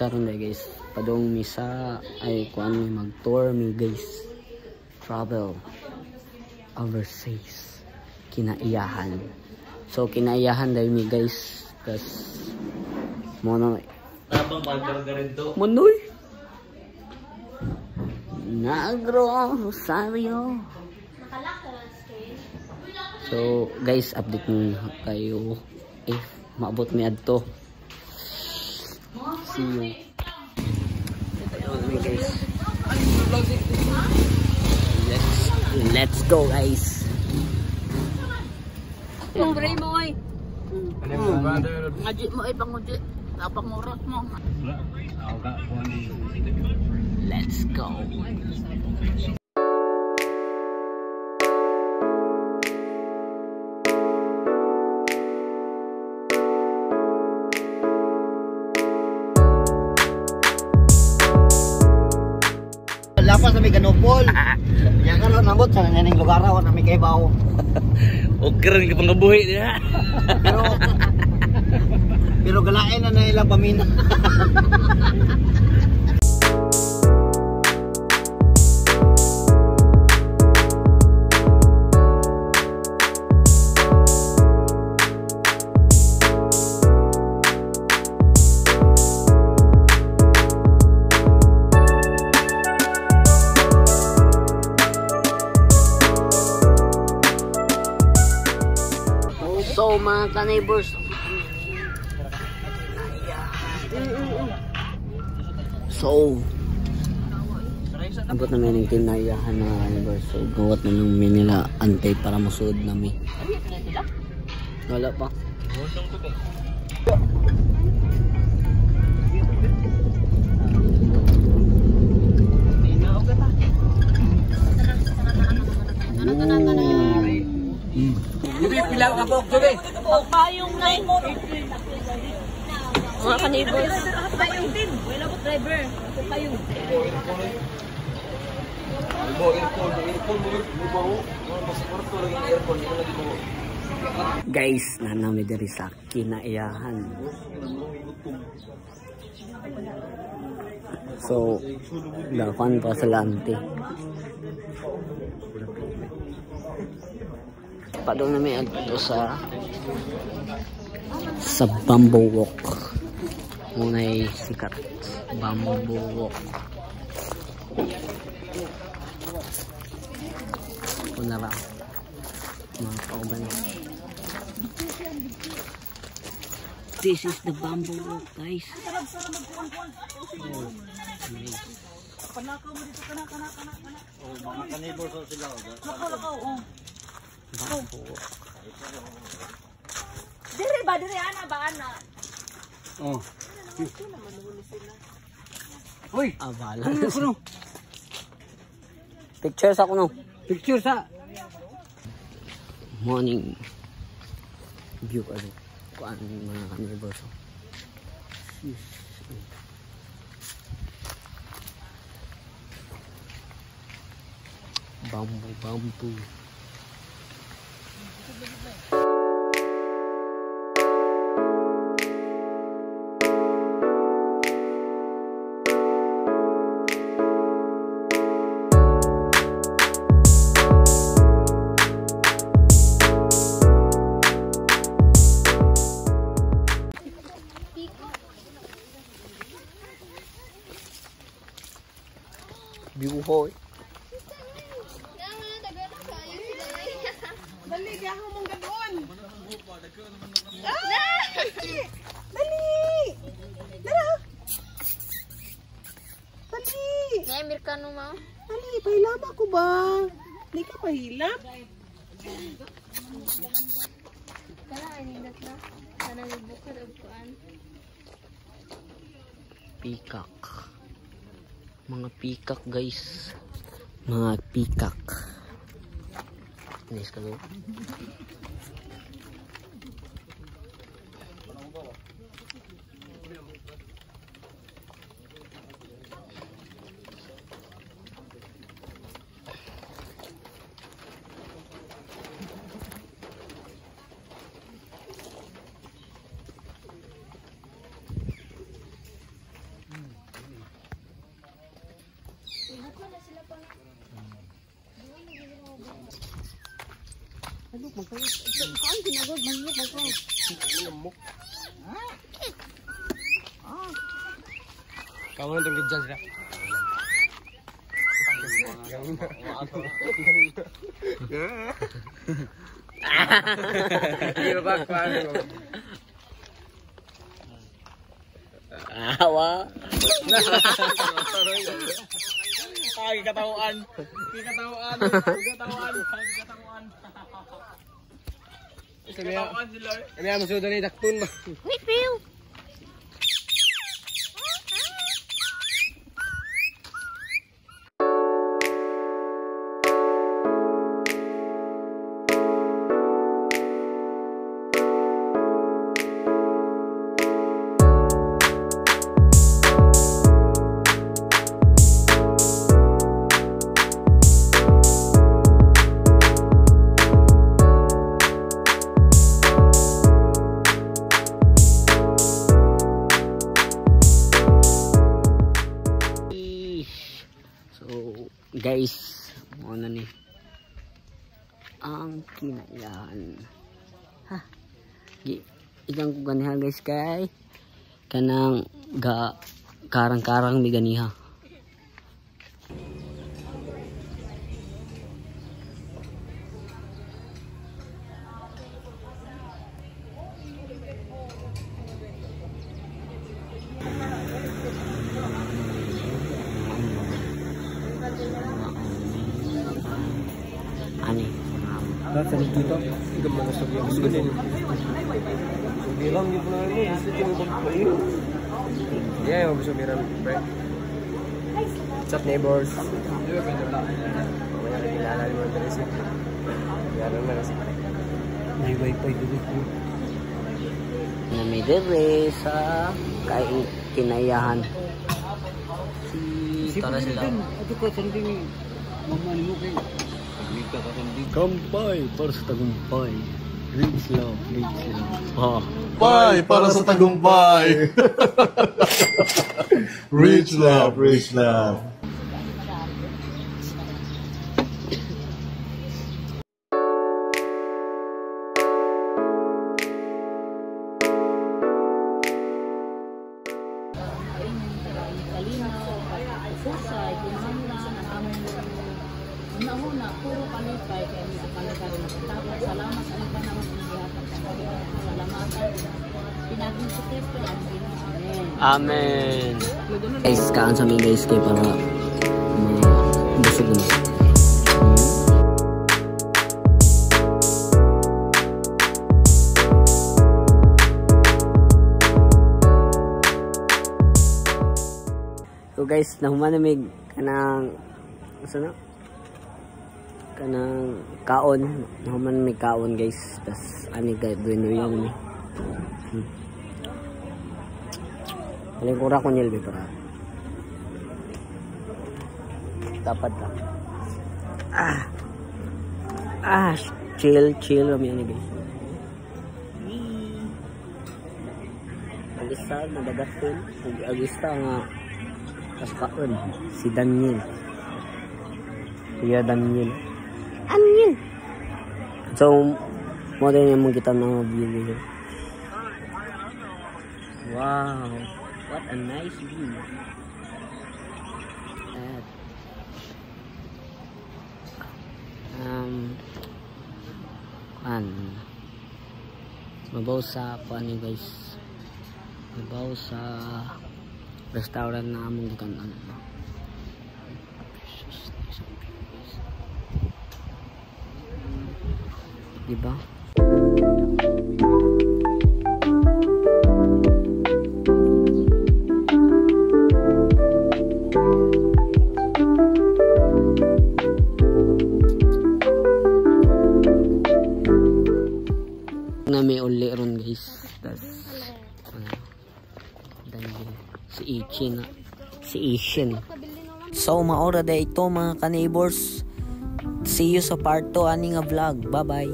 karon day guys. Padong misa ay kuan mi mag-tour mi guys. Travel overseas. Kinaiyahan. So kinaiyahan day mi guys. Kas mono Tabang pagkargarin to. Monoy. Negro Rosario. So guys, update mo kayo if maabot mi adto. See you. Guys. Let's go guys. Nombre mo ay. Ngaji mo ay panguji. Tapang oras mo. Let's go. Lapas na may ganopol. Yang karon nabot sa naning lugar aw na may kaybaw. Okay rin ka pangabuhi niya. Pero galain na na ilang pamina. So mga ka-neighbors, so abot na may kinayahan na neighbors. So gawat na lang may nila antay para masud nami. Wala pa. Jubi pilang kabok jubi. Payong na. Mga ka-neighbors. Payong din. Wala ko driver. Payong. Guys, nanami diri sa kinaiyahan. So, dapan pa sa lante. Padong namin agto sa Bamboo Walk. Muna'y sikat Bamboo Walk. Punara mga kauban. This is the Bamboo Walk guys. Oh, nice. Panakaw mo dito kana. Oh, mga ka-neighbors sila. Lakaw oh. Bamboo Walk. Dire ba dire ana ba ana? Oh. Uy, Abala. kuno. Pictures ako no. Picture sa Morning view ano. Kuan mga ka-neighbors. Bamboo. Biuhoy. Dali kaya ako mong ganoon. Dali! Dara! Dali! May Amerikano mo? Dali, pahilap ako ba? Hindi ka pahilap? Kala, anindat na. Sana nagbukad o kuan. Peacock. Mga peacock guys. Mga peacock. Nice ka no? Kamu nonton kejan sih. Iya pak. Awa. Ketahuan. Kami ang musuh dari dakpun ba? Wait, Phil. Guys, ano ni ang kinayahan ha igang ko ganiha guys kay kanang karang-karang mi ganiha. Ani Nasa dito, hindi mo gusto yung gusto din. Bilang di pula ini, gusto yung pagpain. Yeah, yung gusto bilang, pre. What's up, neighbors? Mamaya nagilala ni mga talis. Gano'n na kasi. May wifi dito. na may dere sa kinayahan. Si tara sila. Ato ka sanding mamani mo kay. Kampay para sa tagumpay. Rich love, rich love. Oh. Bye para sa tagumpay. Rich love, rich love. Una-una, puro palipay kaya may apalagay na tapos salamat sa panahon ng gihatag sa salamatan pinaging sa Kristo ang Amen. Guys, kaan sa mga guys kay para busog na. So guys, nahumanamig kanang sana kanang kaon, nahumanamig kaon guys. Tas ani ka duino yan ni. Paling kurang ko nilbi para dapat ka. Chill kami yan guys. Agista nadagatun, agista nga kaskaon si Daniel. Iya Daniel. Daniel. So mo din yung kita ng view. Wow. What a nice view. Mabaw sa kuan guys. Mabaw sa restaurant na among gikanan. Diba? Na may uli ron guys. Tas si Ishin. So maora da ito mga ka-neighbors. See you sa part 2 ani nga vlog. Bye bye.